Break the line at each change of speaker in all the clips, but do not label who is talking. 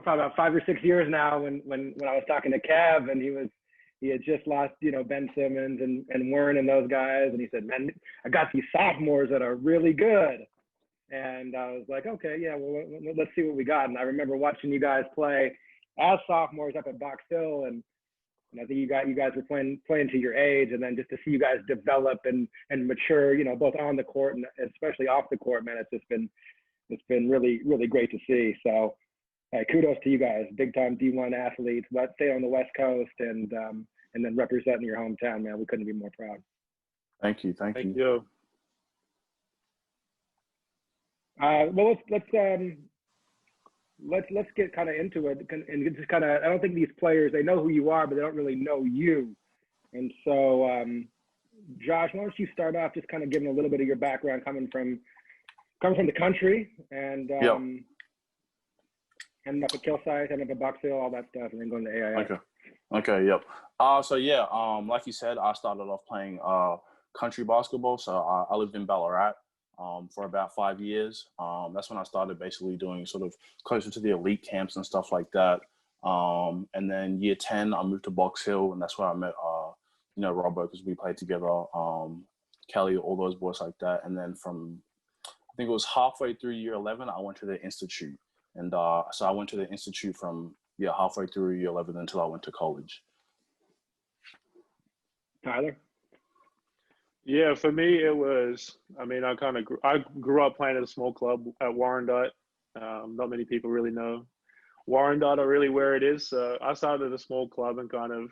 probably about 5 or 6 years now when I was talking to Kev, and he had just lost, Ben Simmons and Warren and those guys. And he said, man, I got these sophomores that are really good. And I was like, okay, yeah, well, let's see what we got. And I remember watching you guys play as sophomores up at Box Hill. And I think you guys were playing to your age. And then just to see you guys develop and mature, both on the court and especially off the court, man, it's been really, really great to see. So kudos to you guys, big time D1 athletes. Let's stay on the West Coast and then representing your hometown, man. We couldn't be more proud.
Thank you.
Thank you.
Well, let's get kind of into it, and just kind of, I don't think these players, they know who you are, but they don't really know you. And so, Josh, why don't you start off just kind of giving a little bit of your background, coming from the country, and ending up at Kilsyth, ending up at Box Hill, all that stuff, and then going to AIS.
Okay, yep. So yeah, like you said, I started off playing country basketball. So I lived in Ballarat for about 5 years. That's when I started basically doing sort of closer to the elite camps and stuff like that. And then year 10, I moved to Box Hill, and that's where I met, Robert, because we played together, Kelly, all those boys like that. And then I think it was halfway through year 11, I went to the Institute. And so I went to the Institute from, halfway through year 11 until I went to college.
Tyler?
Yeah, for me, it was, I grew up playing at a small club at Warrandyte. Not many people really know Warrandyte or really where it is. So I started at a small club and kind of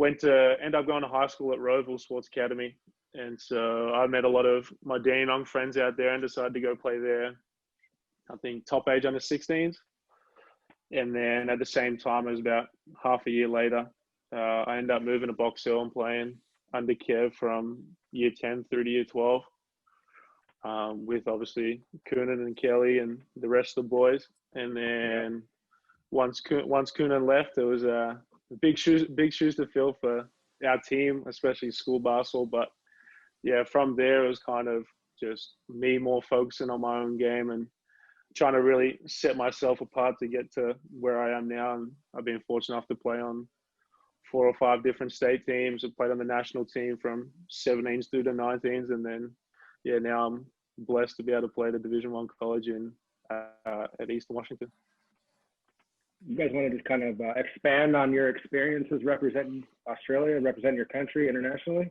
end up going to high school at Roseville Sports Academy. And so I met a lot of my Dandenong friends out there and decided to go play there. I think top age under 16s. And then at the same time, it was about half a year later, I ended up moving to Box Hill and playing under Kev from year 10 through to year 12, with obviously Kunen and Kelly and the rest of the boys. And then once Kunen left, it was big shoes to fill for our team, especially school basketball. But yeah, from there, it was kind of just me more focusing on my own game and trying to really set myself apart to get to where I am now. And I've been fortunate enough to play on 4 or 5 different state teams. I played on the national team from 17s through to 19s. And then, now I'm blessed to be able to play at a Division I college at Eastern Washington.
You guys want to just kind of expand on your experiences representing Australia, representing your country internationally?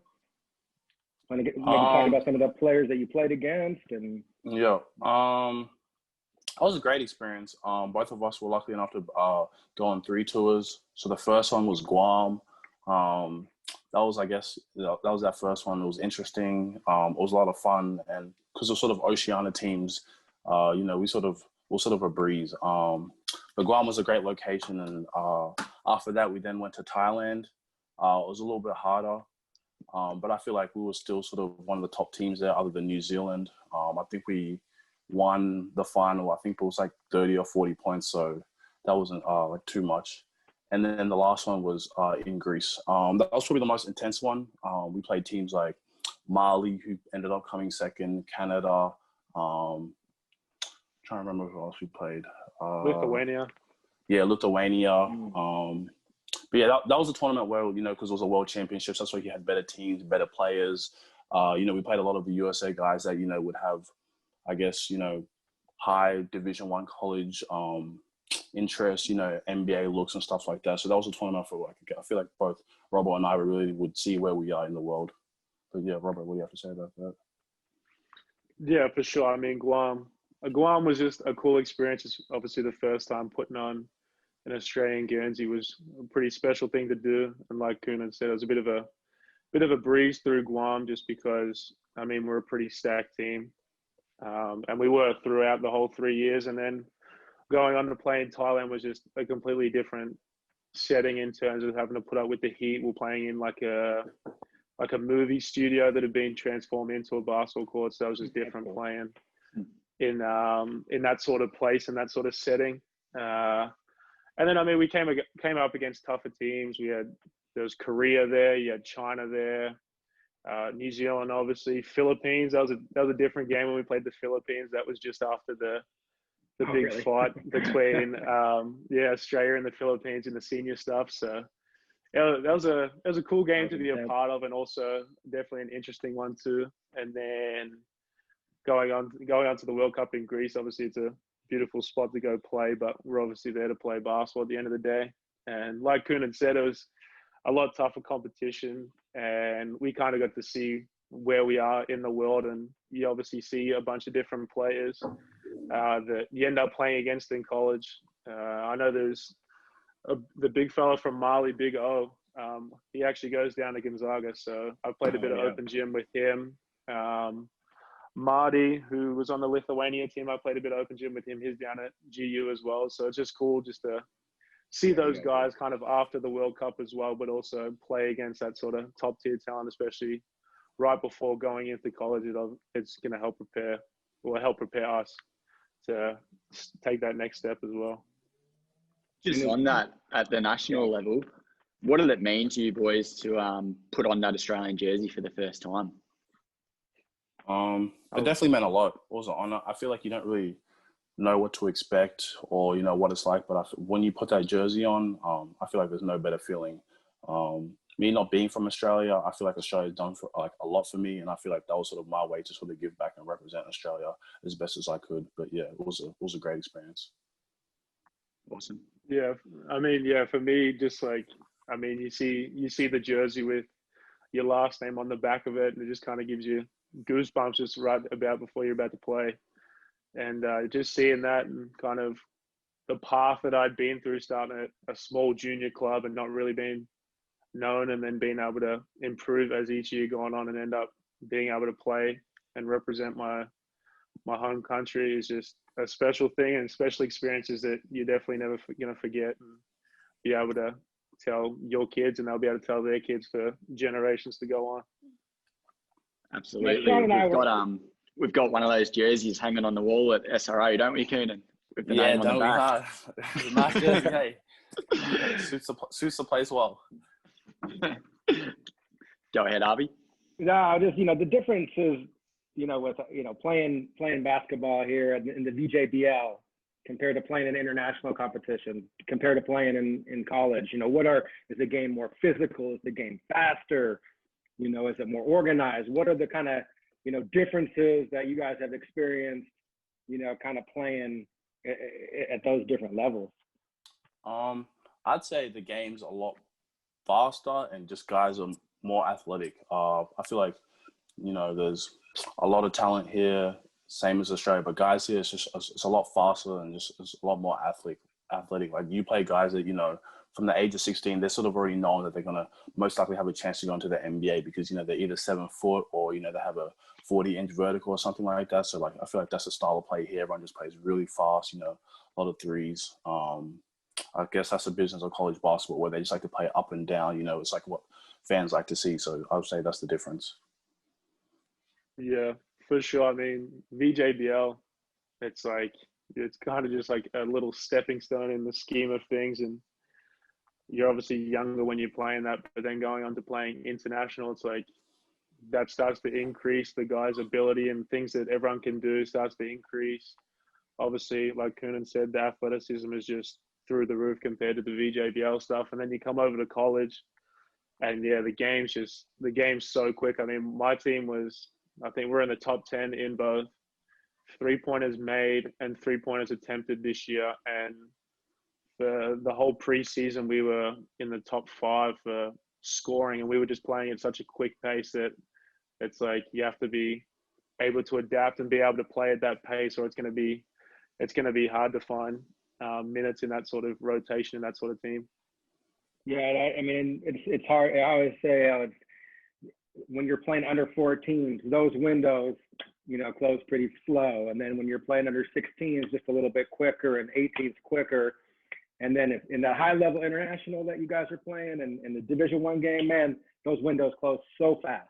Want to maybe talk about some of the players that you played against? And
that was a great experience. Both of us were lucky enough to go on 3 tours. So the first one was Guam. That was, I guess, that was our first one. It was interesting. It was a lot of fun, and because it was sort of Oceania teams, we was sort of a breeze. But Guam was a great location, and after that, we then went to Thailand. It was a little bit harder, but I feel like we were still sort of one of the top teams there, other than New Zealand. I think we won the final. I think it was like 30 or 40 points, so that wasn't like too much. And then the last one was in Greece. That was probably the most intense one. We played teams like Mali, who ended up coming second, Canada. Trying to remember who else we played.
Lithuania.
Yeah, Lithuania. But yeah, that was a tournament where, because it was a world championships, that's why you had better teams, better players. We played a lot of the USA guys that, would have, I guess, high Division I college interest, NBA looks and stuff like that. So that was a tournament for, I feel like both Robert and I really would see where we are in the world. But yeah, Robert, what do you have to say about that?
Yeah, for sure. I mean, Guam was just a cool experience. It's obviously the first time putting on an Australian Guernsey was a pretty special thing to do. And like Kunen said, it was a bit of a breeze through Guam, just because, we're a pretty stacked team. And we were throughout the whole 3 years. And then going on to play in Thailand was just a completely different setting in terms of having to put up with the heat. We're playing in like a movie studio that had been transformed into a basketball court. So that was just different playing in that sort of place and that sort of setting. And then, we came up against tougher teams. There was Korea there, you had China there, New Zealand, obviously, Philippines. That was a different game when we played the Philippines. That was just after the
Oh,
big
really?
fight between Australia and the Philippines in the senior stuff. So yeah, that was a cool game to be a part of, and also definitely an interesting one too. And then going on to the World Cup in Greece, obviously it's a beautiful spot to go play, but we're obviously there to play basketball at the end of the day. And like Kunen said, it was a lot tougher competition, and we kind of got to see where we are in the world. And you obviously see a bunch of different players that you end up playing against in college. I know there's the big fella from Mali, Big O. He actually goes down to Gonzaga, so I played a bit of open gym with him. Marty, who was on the Lithuania team, I played a bit of open gym with him. He's down at GU as well. So it's just cool just to see those guys kind of after the World Cup as well, but also play against that sort of top tier talent, especially right before going into college. It's going to help prepare us to take that next step as well.
Just on that, at the national level, what did it mean to you boys to put on that Australian jersey for the first time?
It definitely meant a lot. It was an honor. I feel like you don't really know what to expect or what it's like, but when you put that jersey on, I feel like there's no better feeling. Me not being from Australia, I feel like Australia's done for like a lot for me, and I feel like that was sort of my way to sort of give back and represent Australia as best as I could. But yeah, it was a great experience.
Awesome.
Yeah, I mean, for me, just like, I mean, you see the jersey with your last name on the back of it, and it just kind of gives you goosebumps just right about before you're about to play. And just seeing that and kind of the path that I'd been through, starting at a small junior club and not really being known, and then being able to improve as each year going on and end up being able to play and represent my home country is just a special thing, and special experiences that you're definitely never going to forget, and be able to tell your kids, and they'll be able to tell their kids for generations to go on.
Absolutely. We've got one of those jerseys hanging on the wall at SRO, don't we, Kunen? With the name on the back.
It's a nice jersey, hey. Suits the place well.
Go ahead, Avi.
No, just the difference is with playing basketball here in the VJBL compared to playing in international competition, compared to playing in college. Is the game more physical? Is the game faster? Is it more organized? What are the kind of differences that you guys have experienced? Kind of playing at those different levels.
I'd say the game's a lot faster, and just guys are more athletic. I feel like there's a lot of talent here, same as Australia, but guys here it's a lot faster and just it's a lot more athletic. Like you play guys that from the age of 16, they're sort of already known that they're gonna most likely have a chance to go into the NBA because they're either 7 foot or they have a 40-inch vertical or something like that. So like I feel like that's the style of play here. Everyone just plays really fast, a lot of threes. I guess that's the business of college basketball, where they just like to play up and down. It's like what fans like to see. So I would say that's the difference.
Yeah, for sure. I mean, VJBL, it's kind of just like a little stepping stone in the scheme of things. And you're obviously younger when you're playing that, but then going on to playing international, it's like that starts to increase the guy's ability, and things that everyone can do starts to increase. Obviously, like Kunen said, the athleticism is just through the roof compared to the VJBL stuff. And then you come over to college, and the game's so quick. I mean, my team I think we're in the top 10 in both 3-pointers made and 3-pointers attempted this year. And the whole preseason, we were in the top 5 for scoring, and we were just playing at such a quick pace that it's like you have to be able to adapt and be able to play at that pace, or it's going to be hard to find minutes in that sort of rotation in that sort of team.
Yeah, I mean, it's hard. I always say when you're playing under 14s, those windows, close pretty slow. And then when you're playing under 16s, just a little bit quicker, and 18s quicker. And then in the high-level international that you guys are playing, and in the Division I game, man, those windows close so fast.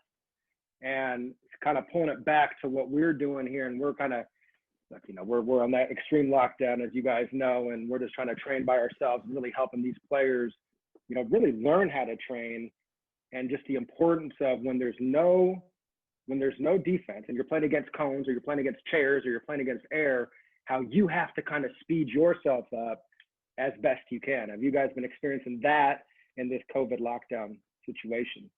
And kind of pulling it back to what we're doing here, and we're kind of, we're on that extreme lockdown, as you guys know, and we're just trying to train by ourselves, really helping these players, really learn how to train, and just the importance of when there's no defense, and you're playing against cones, or you're playing against chairs, or you're playing against air, how you have to kind of speed yourself up as best you can. Have you guys been experiencing that in this COVID lockdown situation?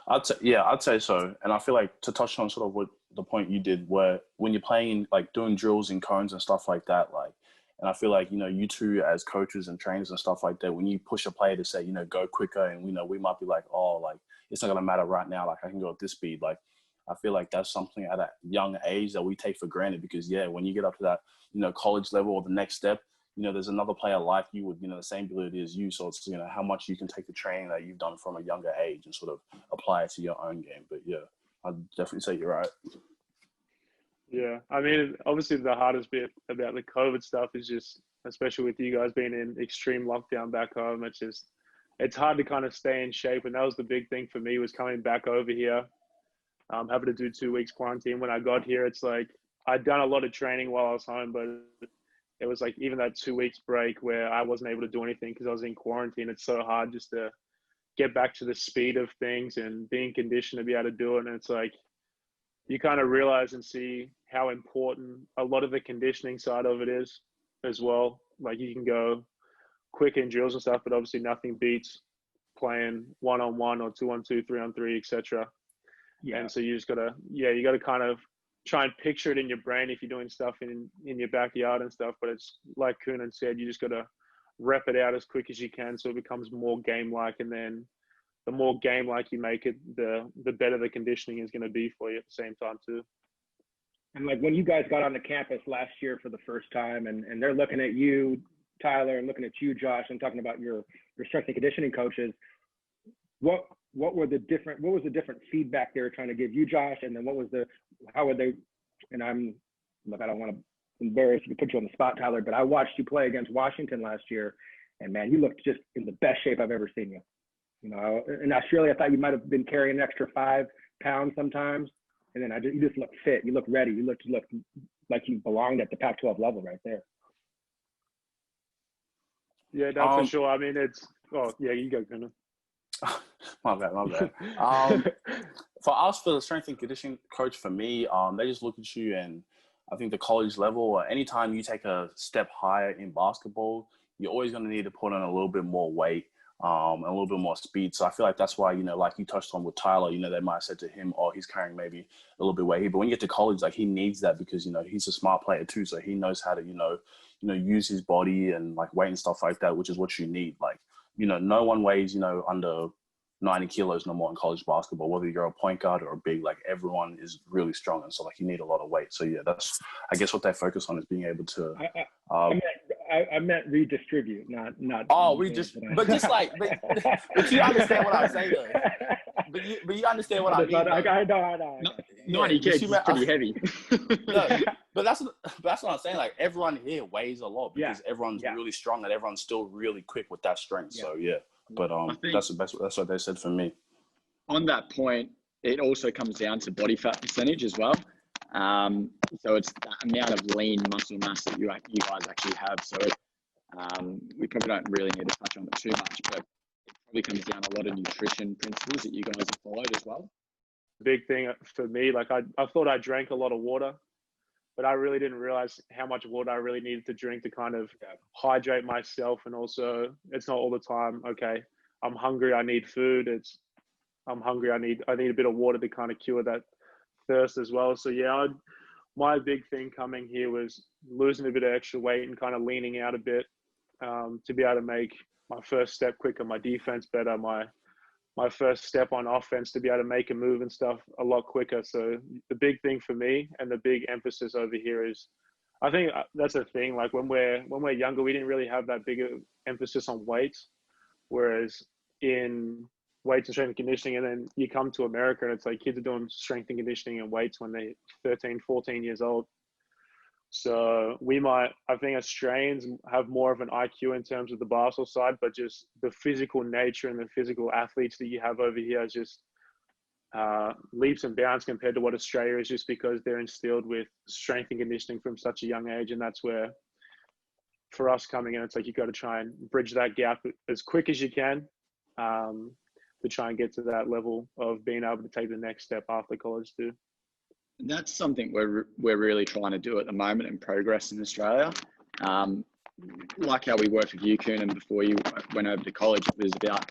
I'd say so. And I feel like, to touch on sort of what the point you did, where when you're playing, like doing drills in cones and stuff like that, like, and I feel like, you two as coaches and trainers and stuff like that, when you push a player to say, go quicker, and we might be like, oh, like, it's not going to matter right now. Like, I can go at this speed. Like, I feel like that's something at a young age that we take for granted, because when you get up to that, college level or the next step, there's another player like you with, the same ability as you. So it's, how much you can take the training that you've done from a younger age and sort of apply it to your own game. But yeah, I'd definitely say you're right.
Yeah. I mean, obviously the hardest bit about the COVID stuff is just, especially with you guys being in extreme lockdown back home, it's hard to kind of stay in shape. And that was the big thing for me, was coming back over here, having to do 2 weeks quarantine. When I got here, it's like, I'd done a lot of training while I was home, but it was like even that 2 weeks break where I wasn't able to do anything because I was in quarantine. It's so hard just to get back to the speed of things and being conditioned to be able to do it. And it's like, you kind of realize and see how important a lot of the conditioning side of it is as well. Like, you can go quick in drills and stuff, but obviously nothing beats playing 1-on-1 or 2-on-2, 3-on-3, etc. Yeah. And so you just gotta kind of try and picture it in your brain if you're doing stuff in your backyard and stuff. But it's like Kunen said, you just got to rep it out as quick as you can so it becomes more game-like. And then the more game-like you make it, the better the conditioning is going to be for you at the same time too.
And like, when you guys got onto campus last year for the first time, and they're looking at you, Tyler, and looking at you, Josh, and talking about your strength and conditioning coaches, what was the different feedback they were trying to give you, Josh? And then how would they, and I don't want to embarrass you, put you on the spot, Tyler, but I watched you play against Washington last year, and man, you looked just in the best shape I've ever seen you. In Australia, I thought you might have been carrying an extra 5 pounds sometimes. And then you just looked fit. You looked ready. You looked like you belonged at the Pac-12 level right there.
Yeah, no, for sure. I mean, you go, Kunen.
My bad. For us, for the strength and conditioning coach, for me, they just look at you, and I think the college level, or anytime you take a step higher in basketball, you're always going to need to put on a little bit more weight, and a little bit more speed. So I feel like that's why, like you touched on with Tyler, they might have said to him, oh, he's carrying maybe a little bit weight. But when you get to college, like, he needs that because, he's a smart player too. So he knows how to, use his body and like weight and stuff like that, which is what you need. Like, no one weighs, under 90 kilos no more in college basketball, whether you're a point guard or a big, like, everyone is really strong. And so, like, you need a lot of weight. So yeah, that's, I guess, what they focus on, is being able to,
I meant redistribute, not.
Oh, but just like, but you understand what I'm saying, though. But you understand what I mean.
I know.
90 kilos is pretty heavy.
No, but that's what I'm saying. Like, everyone here weighs a lot because everyone's really strong and everyone's still really quick with that strength. Yeah. So yeah, but that's what they said for me.
On that point, it also comes down to body fat percentage as well. So it's the amount of lean muscle mass that you guys actually have. So we probably don't really need to touch on it too much, but it probably comes down to a lot of nutrition principles that you guys have followed as well.
Big thing for me, like, I thought I drank a lot of water, but I really didn't realize how much water I really needed to drink to kind of hydrate myself. And also, it's not all the time, okay, I'm hungry, I need food. I'm hungry, I need a bit of water to kind of cure that thirst as well. So yeah, my big thing coming here was losing a bit of extra weight and kind of leaning out a bit, to be able to make my first step quicker, my defense better, my first step on offense, to be able to make a move and stuff a lot quicker. So the big thing for me, and the big emphasis over here, is, I think that's a thing. Like, when we're younger, we didn't really have that big emphasis on weights, whereas in weights and strength and conditioning, and then you come to America and it's like kids are doing strength and conditioning and weights when they're 13, 14 years old. So I think Australians have more of an IQ in terms of the basketball side, but just the physical nature and the physical athletes that you have over here is just leaps and bounds compared to what Australia is, just because they're instilled with strength and conditioning from such a young age. And that's where, for us coming in, it's like, you got to try and bridge that gap as quick as you can, to try and get to that level of being able to take the next step after college too.
That's something we're really trying to do at the moment and progress in Australia. Like how we worked with you, Kunen, before you went over to college, it was about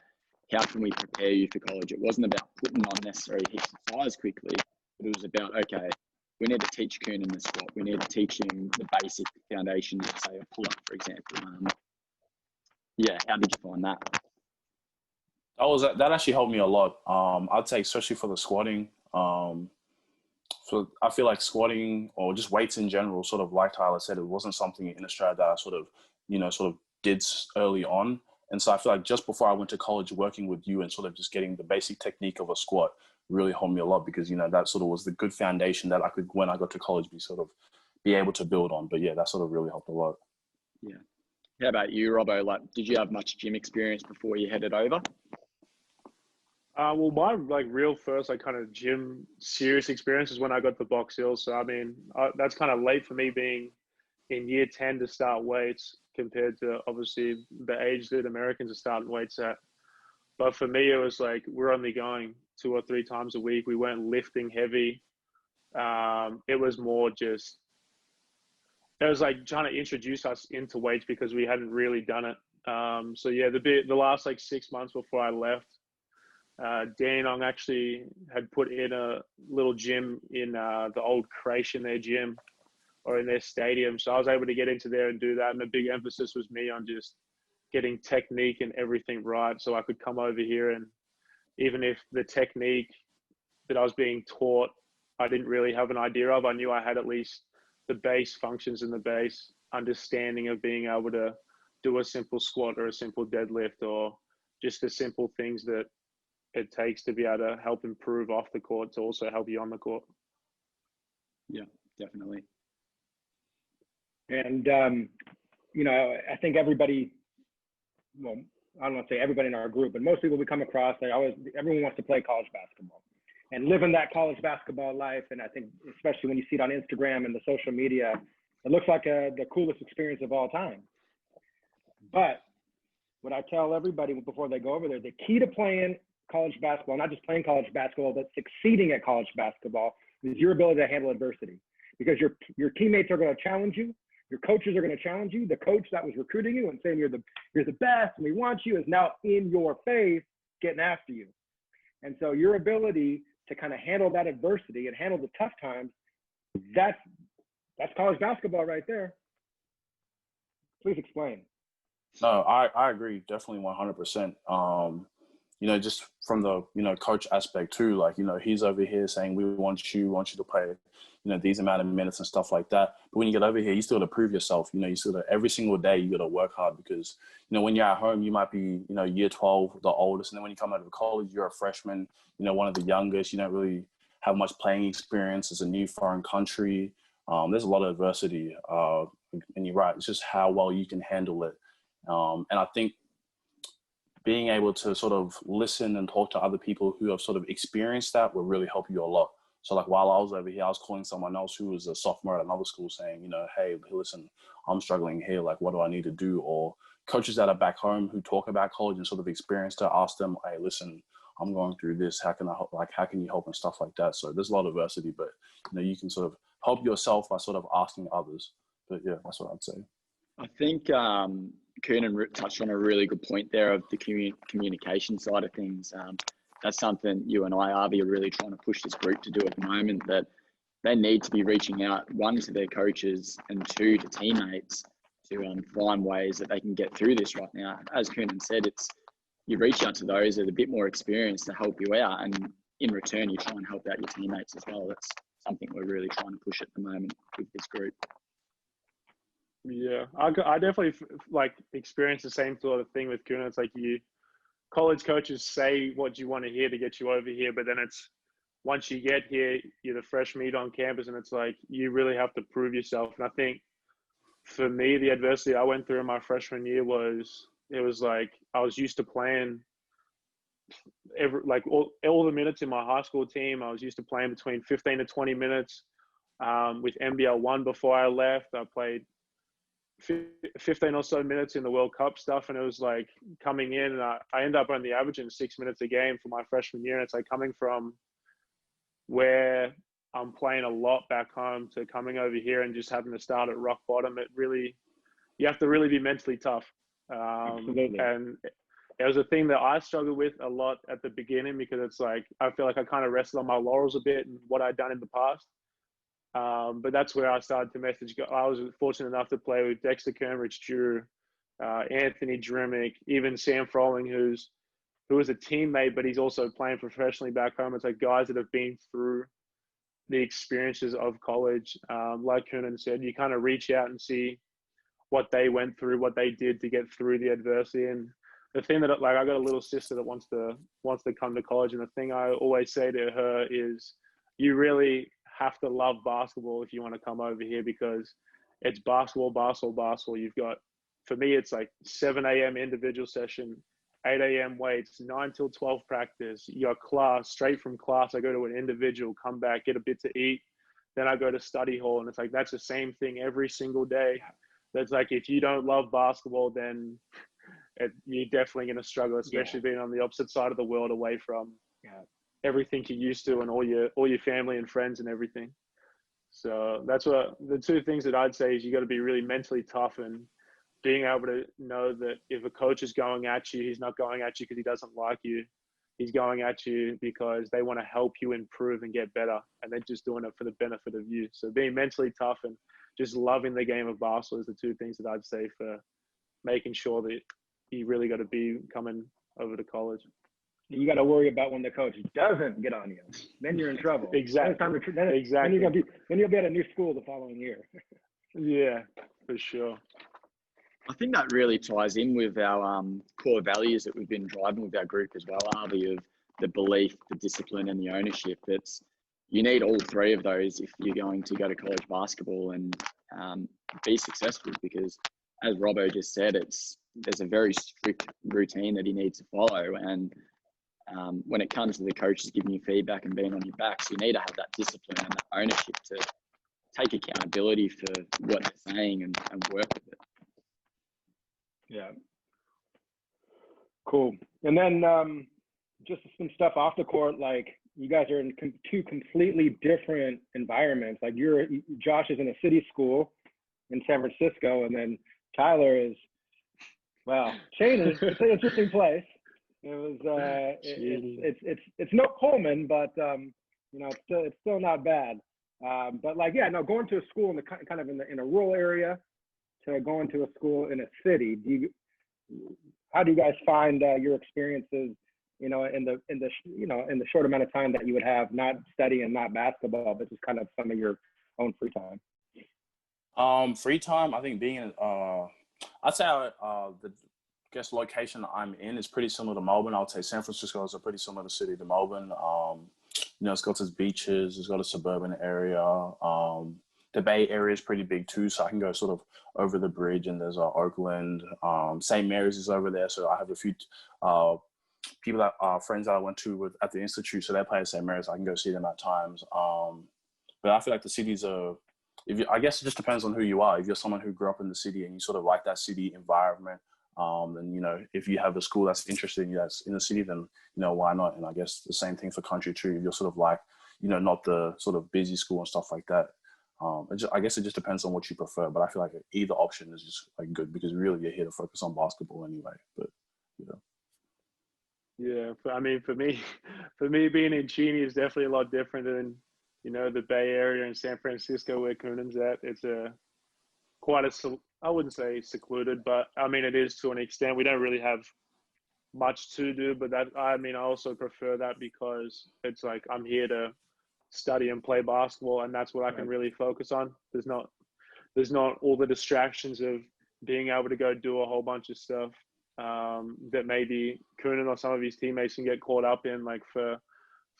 how can we prepare you for college. It wasn't about putting on necessary heaps of size quickly, but it was about, okay, we need to teach Kunen the squat. We need to teach him the basic foundations of, say, a pull-up, for example. Yeah, how did you find that?
That actually helped me a lot. I'd say especially for the squatting. So I feel like squatting or just weights in general, sort of like Tyler said, it wasn't something in Australia that I sort of did early on. And so I feel like just before I went to college, working with you and sort of just getting the basic technique of a squat really helped me a lot, because, that sort of was the good foundation that I could, when I got to college, be able to build on. But yeah, that sort of really helped a lot.
Yeah. How about you, Robbo? Like, did you have much gym experience before you headed over?
Well, my real first kind of gym serious experience is when I got to Box Hill. So I mean, that's kind of late for me being in year 10 to start weights compared to obviously the age that Americans are starting weights at. But for me, it was like we're only going 2 or 3 times a week. We weren't lifting heavy. It was more just, it was like trying to introduce us into weights because we hadn't really done it. So yeah, the last 6 months before I left, Danong actually had put in a little gym in the old Croatian, their gym, or in their stadium. So I was able to get into there and do that. And the big emphasis was me on just getting technique and everything right. So I could come over here, and even if the technique that I was being taught, I didn't really have an idea of, I knew I had at least the base functions and the base understanding of being able to do a simple squat or a simple deadlift, or just the simple things that it takes to be able to help improve off the court to also help you on the court.
Yeah, definitely.
And, I think everybody, well, I don't want to say everybody in our group, but most people we come across, everyone wants to play college basketball and live in that college basketball life. And I think, especially when you see it on Instagram and the social media, it looks like the coolest experience of all time. But what I tell everybody before they go over there, the key to playing college basketball, not just playing college basketball, but succeeding at college basketball, is your ability to handle adversity. Because your teammates are going to challenge you. Your coaches are going to challenge you. The coach that was recruiting you and saying you're the best and we want you is now in your face getting after you. And so your ability to kind of handle that adversity and handle the tough times, that's college basketball right there. Please explain.
No, I agree, definitely 100%. Just from the, coach aspect too, he's over here saying, we want you to play, these amount of minutes and stuff like that. But when you get over here, you still got to prove yourself. You still got every single day, you got to work hard, because, when you're at home, you might be, year 12, the oldest. And then when you come out of college, you're a freshman, one of the youngest. You don't really have much playing experience. It's a new foreign country. There's a lot of adversity. And you're right. It's just how well you can handle it. And I think being able to sort of listen and talk to other people who have sort of experienced that will really help you a lot. So while I was over here, I was calling someone else who was a sophomore at another school saying, hey, listen, I'm struggling here. What do I need to do? Or coaches that are back home who talk about college and sort of experienced it, ask them, hey, listen, I'm going through this. How can I help? How can you help and stuff like that? So there's a lot of adversity, but you can sort of help yourself by sort of asking others. But yeah, that's what I'd say.
I think Kunen touched on a really good point there of the communication side of things. That's something you and I, Avi, are really trying to push this group to do at the moment, that they need to be reaching out, 1, to their coaches, and 2, to teammates, to find ways that they can get through this right now. As Kunen said, you reach out to those that are a bit more experienced to help you out, and in return, you try and help out your teammates as well. That's something we're really trying to push at the moment with this group.
Yeah, I definitely experience the same sort of thing with Kunen. It's like college coaches say what you want to hear to get you over here, but then it's once you get here, you're the fresh meat on campus, and it's like you really have to prove yourself. And I think for me, the adversity I went through in my freshman year was like I was used to playing all the minutes in my high school team. I was used to playing between 15 to 20 minutes. With NBL 1 before I left, I played 15 or so minutes in the World Cup stuff, and it was like coming in, and I ended up only averaging 6 minutes a game for my freshman year. And it's like coming from where I'm playing a lot back home to coming over here and just having to start at rock bottom, you have to really be mentally tough.
Absolutely.
And it was a thing that I struggled with a lot at the beginning, because it's like, I feel like I kind of rested on my laurels a bit and what I'd done in the past. But that's where I started to message. I was fortunate enough to play with Dexter Cambridge, Drew, Anthony Drimmick, even Sam Froling, who was a teammate, but he's also playing professionally back home. It's like guys that have been through the experiences of college. Like Kunen said, you kind of reach out and see what they went through, what they did to get through the adversity. And the thing that, like, I got a little sister that wants to come to college, and the thing I always say to her is, you really have to love basketball if you want to come over here, because it's basketball, basketball, basketball. You've got, for me, it's like 7 a.m. individual session, 8 a.m. weights, 9 till 12 practice. You got class, straight from class, I go to an individual, come back, get a bit to eat. Then I go to study hall. And it's like, that's the same thing every single day. That's like, if you don't love basketball, then you're definitely going to struggle, especially being on the opposite side of the world, away from everything you're used to and all your family and friends and everything. So that's what the two things that I'd say is, you got to be really mentally tough, and being able to know that if a coach is going at you, he's not going at you because he doesn't like you. He's going at you because they want to help you improve and get better, and they're just doing it for the benefit of you. So being mentally tough and just loving the game of basketball is the two things that I'd say for making sure that you really got to be coming over to college.
You got to worry about when the coach doesn't get on you. Then you're in trouble.
Exactly.
Then you'll be at a new school the following year.
Yeah, for sure.
I think that really ties in with our core values that we've been driving with our group as well, Harvey, of the belief, the discipline, and the ownership. You need all three of those if you're going to go to college basketball and be successful, because as Robbo just said, there's a very strict routine that he needs to follow. And when it comes to the coaches giving you feedback and being on your backs, you need to have that discipline and that ownership to take accountability for what they're saying and work with it.
Yeah. Cool. And then just some stuff off the court, like you guys are in two completely different environments. Like Josh is in a city school in San Francisco, and then Tyler is, well, Cheney. It's an interesting place. It was it's no Coleman, but it's still not bad. But like, yeah, no, going to a school in the kind of in a rural area to going to a school in a city. How do you guys find your experiences? In the short amount of time that you would have not studying, not basketball, but just kind of some of your own free time.
Free time, I think being I'd say the location I'm in is pretty similar to Melbourne. I would say San Francisco is a pretty similar city to Melbourne. It's got its beaches, it's got a suburban area. The Bay Area is pretty big too, so I can go sort of over the bridge, and there's Oakland. St. Mary's is over there, so I have a few people that are friends that I went to at the institute, so they play at St. Mary's. I can go see them at times. But I feel like the cities are, I guess it just depends on who you are. If you're someone who grew up in the city and you sort of like that city environment, then, if you have a school that's interested in you, that's in the city, then, why not? And I guess the same thing for country too. If you're sort of like, not the sort of busy school and stuff like that. I guess it just depends on what you prefer, but I feel like either option is just like good, because really you're here to focus on basketball anyway. But
yeah, I mean, for me being in Cheney is definitely a lot different than the Bay Area and San Francisco where Kunen's at. It's I wouldn't say secluded, but I mean it is to an extent. We don't really have much to do, but I also prefer that, because it's like I'm here to study and play basketball, and that's what I can really focus on. There's not all the distractions of being able to go do a whole bunch of stuff that maybe Kunen or some of his teammates can get caught up in. Like for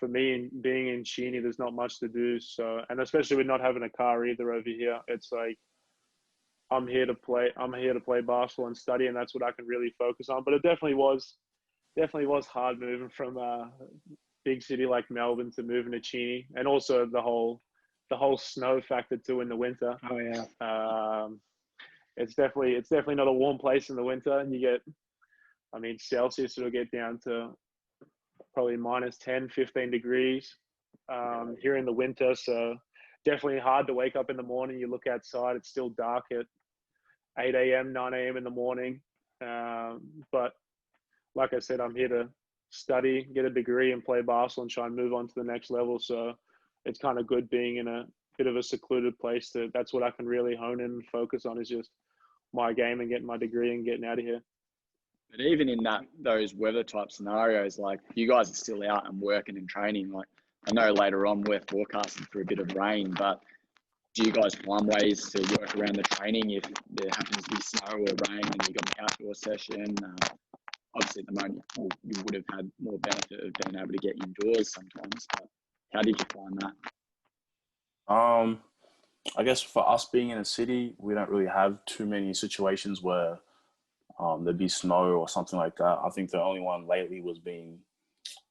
me, being in Cheney, there's not much to do. So, and especially with not having a car either over here, it's like I'm here to play basketball and study, and that's what I can really focus on. But it definitely was hard moving from big city like Melbourne to moving to Cheney, and also the whole snow factor too in the winter.
Oh yeah.
It's definitely not a warm place in the winter, and you get, Celsius, it'll get down to probably minus 10, 15 degrees. here in the winter. So definitely hard to wake up in the morning. You look outside, it's still dark at 8 a.m., 9 a.m. in the morning. But like I said, I'm here to study, get a degree, and play basketball and try and move on to the next level. So it's kind of good being in a bit of a secluded place. That's what I can really hone in and focus on, is just my game and getting my degree and getting out of here.
But even in those weather type scenarios, like you guys are still out and working and training. Like I know later on we're forecasting for a bit of rain, but do you guys find ways to work around the training if there happens to be snow or rain and you've got an outdoor session? Obviously at the moment you would have had more benefit of being able to get indoors sometimes, but how did you find that?
I guess for us being in a city, we don't really have too many situations where there'd be snow or something like that. I think the only one lately was it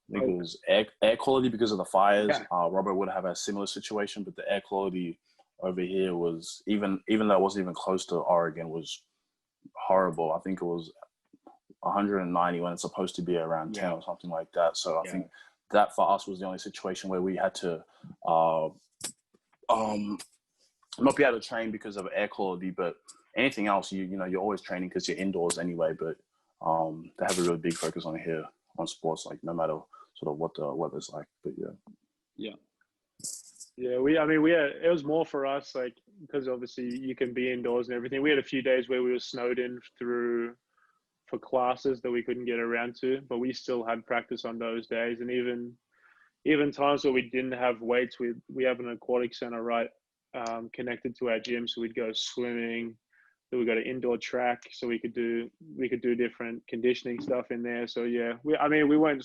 was air quality because of the fires.
Yeah.
Robert would have a similar situation, but the air quality over here was, even though it wasn't even close to Oregon, was horrible. I think it was 190 when it's supposed to be around 10 or something like that. So I think that for us was the only situation where we had to not be able to train because of air quality, but anything else, you're always training because you're indoors anyway. But they have a really big focus on here on sports, like no matter sort of what the weather's like. But
it was more for us, like, because obviously you can be indoors and everything. We had a few days where we were snowed in for classes that we couldn't get around to, but we still had practice on those days. And even times where we didn't have weights, we have an aquatic center right connected to our gym, so we'd go swimming. Then we got an indoor track, so we could do different conditioning stuff in there. So we weren't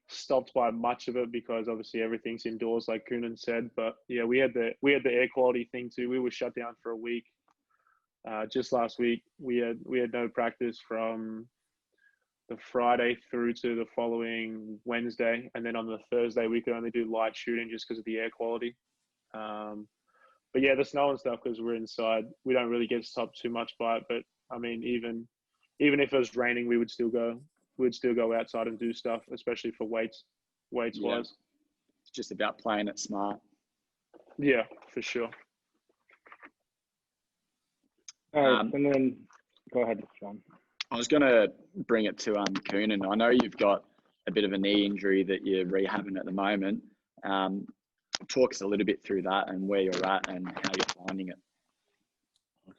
stopped by much of it because obviously everything's indoors, like Kunen said. But yeah, we had the air quality thing too. We were shut down for a week. Just last week, we had no practice from the Friday through to the following Wednesday, and then on the Thursday we could only do light shooting just because of the air quality. But yeah, the snow and stuff, because we're inside, we don't really get stopped too much by it. But I mean, even if it was raining, we would still go outside and do stuff, especially for weights wise.
It's just about playing it smart.
Yeah, for sure.
All right, and then go ahead, Sean.
I was going to bring it to Kunen. I know you've got a bit of a knee injury that you're rehabbing at the moment. Talk us a little bit through that and where you're at and how you're finding it.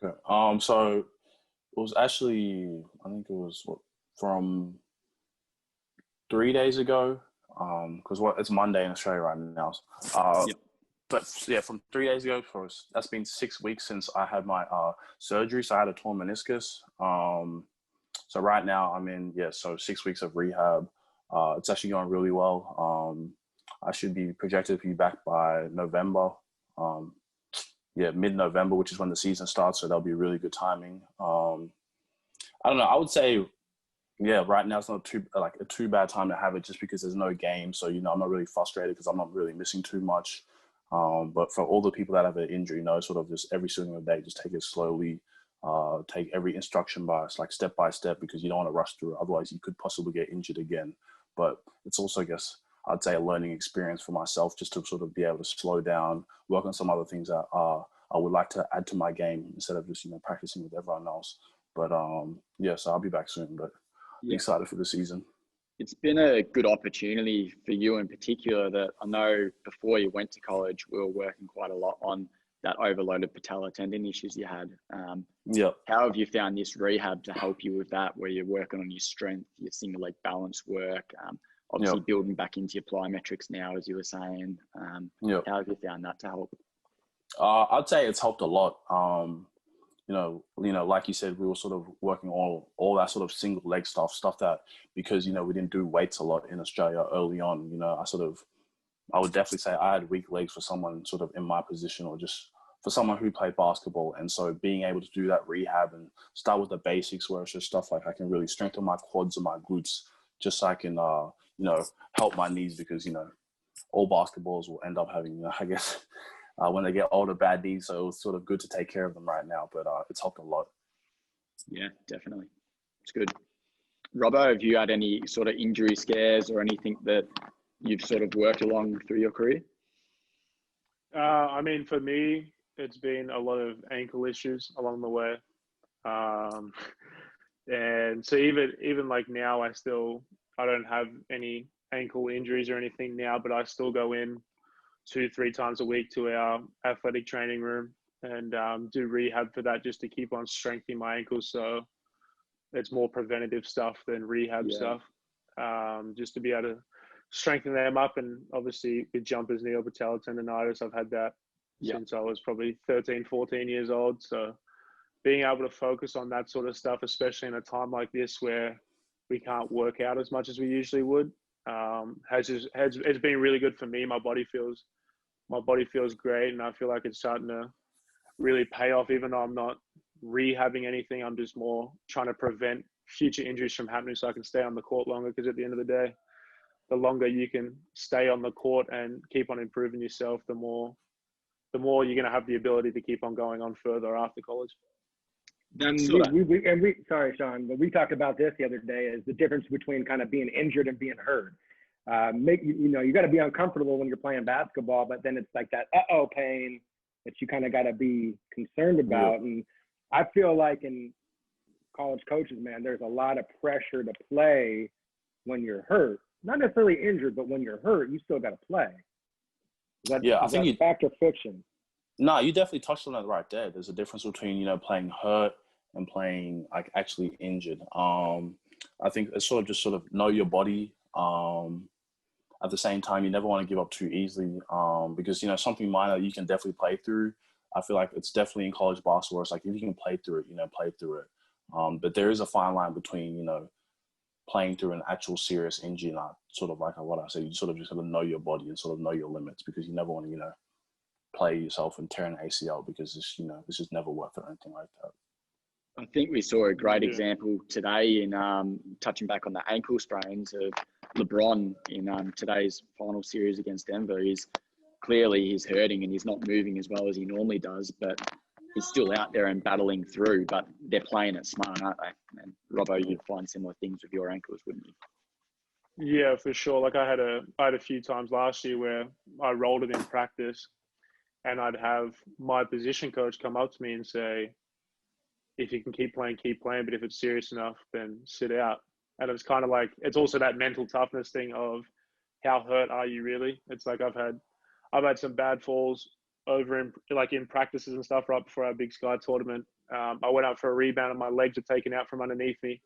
Okay. So it was actually, I think it was from 3 days ago. Because it's Monday in Australia right now. But yeah, from 3 days ago, that's been 6 weeks since I had my surgery. So I had a torn meniscus. So right now I'm in, 6 weeks of rehab. It's actually going really well. I should be projected to be back by November. Mid-November, which is when the season starts. So that'll be really good timing. I don't know. I would say, right now it's not a too bad time to have it just because there's no game. So, I'm not really frustrated because I'm not really missing too much. But for all the people that have an injury, sort of just every single day, just take it slowly. Take every instruction step by step, because you don't want to rush through it. Otherwise, you could possibly get injured again. But it's also, I guess, I'd say a learning experience for myself just to sort of be able to slow down, work on some other things that I would like to add to my game instead of just, practicing with everyone else. But so I'll be back soon, but excited for the season.
It's been a good opportunity for you in particular that I know before you went to college, we were working quite a lot on that overloaded patella tendon issues you had. How have you found this rehab to help you with that, where you're working on your strength, your single leg balance work, obviously building back into your plyometrics now, as you were saying. How have you found that to help?
I'd say it's helped a lot. Like you said, we were sort of working all that sort of single leg stuff that, because, we didn't do weights a lot in Australia early on, I would definitely say I had weak legs for someone sort of in my position, or just for someone who played basketball. And so being able to do that rehab and start with the basics, where it's just stuff like I can really strengthen my quads and my glutes, just so I can, help my knees, because, all basketballs will end up having, I guess, when they get older, bad knees. So it's sort of good to take care of them right now, but it's helped a lot.
Yeah, definitely. It's good. Robbo, have you had any sort of injury scares or anything that you've sort of worked along through your career?
I mean, for me, it's been a lot of ankle issues along the way. And so even like now, I don't have any ankle injuries or anything now, but I still go in 2-3 times a week to our athletic training room and do rehab for that, just to keep on strengthening my ankles. So it's more preventative stuff than rehab stuff, just to be able to strengthen them up. And obviously with jumpers, neopatellar tendonitis, I've had that since I was probably 13, 14 years old. So being able to focus on that sort of stuff, especially in a time like this where we can't work out as much as we usually would, it's been really good for me. My body feels great, and I feel like it's starting to really pay off. Even though I'm not rehabbing anything, I'm just more trying to prevent future injuries from happening so I can stay on the court longer. Because at the end of the day, the longer you can stay on the court and keep on improving yourself, the more you're going to have the ability to keep on going on further after college.
Sorry, Sean, but we talked about this the other day, is the difference between kind of being injured and being hurt. You got to be uncomfortable when you're playing basketball, but then it's like that pain that you kind of got to be concerned about. And I feel like in college coaches, man, there's a lot of pressure to play when you're hurt. Not necessarily injured, but when you're hurt, you still got to play. I think it's fact or fiction.
No, you definitely touched on that right there. There's a difference between, playing hurt and playing like actually injured. I think it's sort of know your body. At the same time, you never want to give up too easily, because, something minor you can definitely play through. I feel like it's definitely in college basketball. It's like, if you can play through it, play through it. But there is a fine line between, playing through an actual serious injury, not sort of like what I said. You sort of just got to know your body and sort of know your limits, because you never want to, play yourself and tear an ACL, because it's just never worth it or anything like that.
I think we saw a great example today in touching back on the ankle sprains of LeBron in today's final series against Denver. He's hurting and he's not moving as well as he normally does, but he's still out there and battling through. But they're playing it smart, aren't they? And Robbo, you'd find similar things with your ankles, wouldn't you?
Yeah, for sure. Like I had a few times last year where I rolled it in practice, and I'd have my position coach come up to me and say, if you can keep playing, but if it's serious enough, then sit out. And it's kind of like, it's also that mental toughness thing of how hurt are you really? It's like I've had some bad falls over in practices and stuff right before our Big Sky tournament. I went out for a rebound and my legs were taken out from underneath me,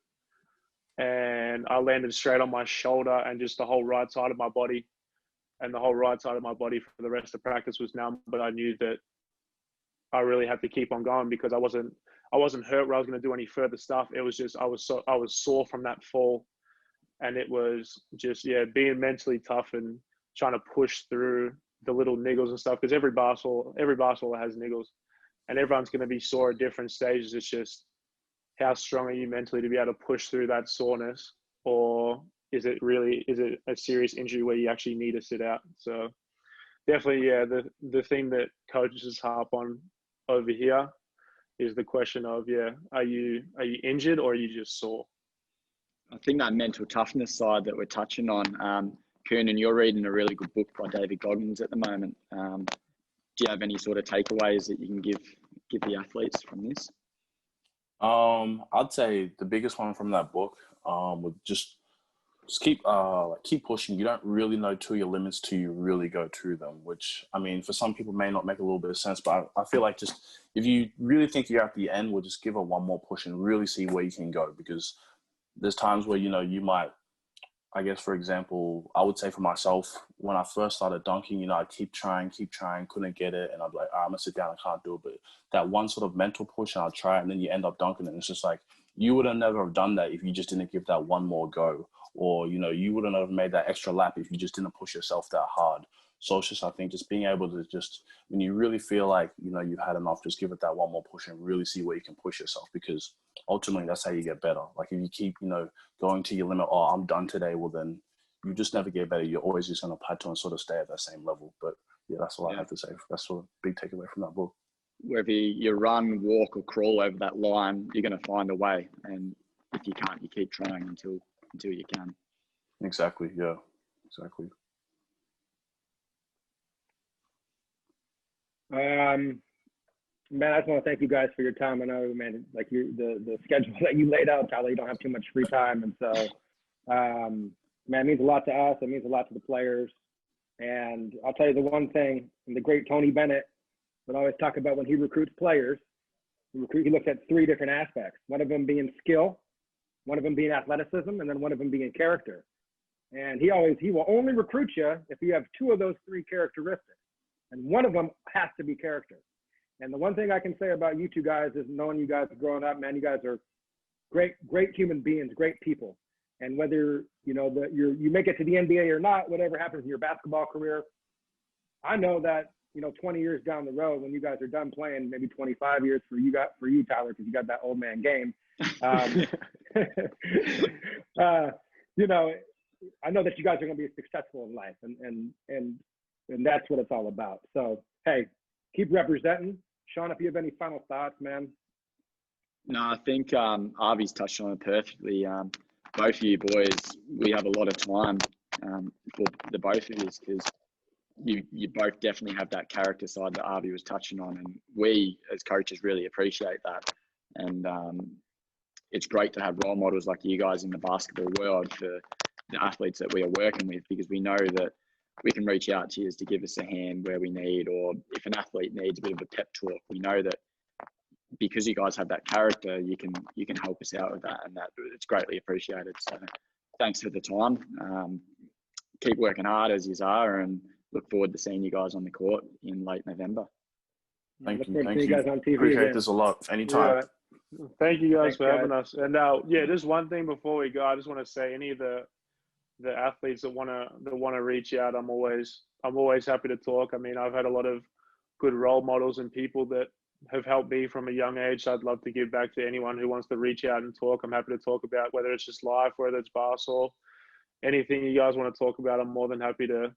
and I landed straight on my shoulder and just the whole right side of my body. And the whole right side of my body for the rest of practice was numb, but I knew that I really had to keep on going, because I wasn't hurt where I was going to do any further stuff. It was just I was sore from that fall, and it was just being mentally tough and trying to push through the little niggles and stuff, because every basketball has niggles, and everyone's going to be sore at different stages. It's just how strong are you mentally to be able to push through that soreness, or is it a serious injury where you actually need to sit out? So definitely, the thing that coaches harp on over here is the question of, are you injured or are you just sore?
I think that mental toughness side that we're touching on, Kunen, you're reading a really good book by David Goggins at the moment. Do you have any sort of takeaways that you can give the athletes from this?
I'd say the biggest one from that book would just keep pushing. You don't really know to your limits till you really go through them, which, I mean, for some people may not make a little bit of sense, but I feel like just if you really think you're at the end, we'll just give it one more push and really see where you can go. Because there's times where, you might, I guess, for example, I would say for myself, when I first started dunking, I'd keep trying, couldn't get it. And I'd be like, I'm going to sit down, I can't do it. But that one sort of mental push, and I'll try it, and then you end up dunking it. And it's just like, you would have never have done that if you just didn't give that one more go. Or, you wouldn't have made that extra lap if you just didn't push yourself that hard. So it's just, I think, just being able to just, when you really feel like, you've had enough, just give it that one more push and really see where you can push yourself, because ultimately that's how you get better. Like if you keep, going to your limit, I'm done today, well then you just never get better. You're always just going to plateau and sort of stay at that same level. But yeah, that's all I have to say. That's sort of big takeaway from that book.
Whether you run, walk or crawl over that line, you're going to find a way. And if you can't, you keep trying until you can.
Exactly. Yeah, exactly.
Man, I just want to thank you guys for your time. I know, man, like the schedule that you laid out, Tyler, you don't have too much free time. And so, man, it means a lot to us. It means a lot to the players. And I'll tell you the one thing, and the great Tony Bennett would always talk about when he recruits players, he looks at 3 different aspects, one of them being skill, one of them being athleticism, and then one of them being character. And he will only recruit you if you have 2 of those 3 characteristics. And one of them has to be character. And the one thing I can say about you 2 guys is knowing you guys growing up, man, you guys are great human beings, great people. And whether, you know, you make it to the NBA or not, whatever happens in your basketball career, I know that, you know, 20 years down the road, when you guys are done playing, maybe 25 years for you, Tyler, because you got that old man game. You know, I know that you guys are going to be successful in life, and that's what it's all about. So, hey, keep representing. Sean, if you have any final thoughts, man.
No, I think Avi's touched on it perfectly. Both of you boys, we have a lot of time for the both of you, because you both definitely have that character side that Avi was touching on, and we as coaches really appreciate that. And it's great to have role models like you guys in the basketball world for the athletes that we are working with, because we know that we can reach out to you to give us a hand where we need, or if an athlete needs a bit of a pep talk, we know that because you guys have that character, you can help us out with that, and that it's greatly appreciated. So thanks for the time. Keep working hard as you are, and look forward to seeing you guys on the court in late November.
Thank you.
You guys on TV
Appreciate
again.
this a lot. Anytime.
Yeah. Thank you guys
Thanks,
for having us. And yeah, just one thing before we go, I just want to say, any of the athletes that want to reach out, I'm always happy to talk. I mean, I've had a lot of good role models and people that have helped me from a young age. So I'd love to give back to anyone who wants to reach out and talk. I'm happy to talk about, whether it's just life, whether it's basketball, anything you guys want to talk about. I'm more than happy to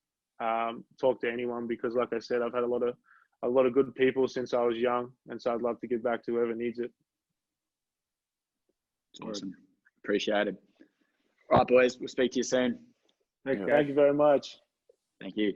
talk to anyone, because like I said, I've had a lot of good people since I was young, and so I'd love to give back to whoever needs it.
Awesome. Appreciate it. All right, boys. We'll speak to you soon.
Thanks, guys.
Thank you very much.
Thank you.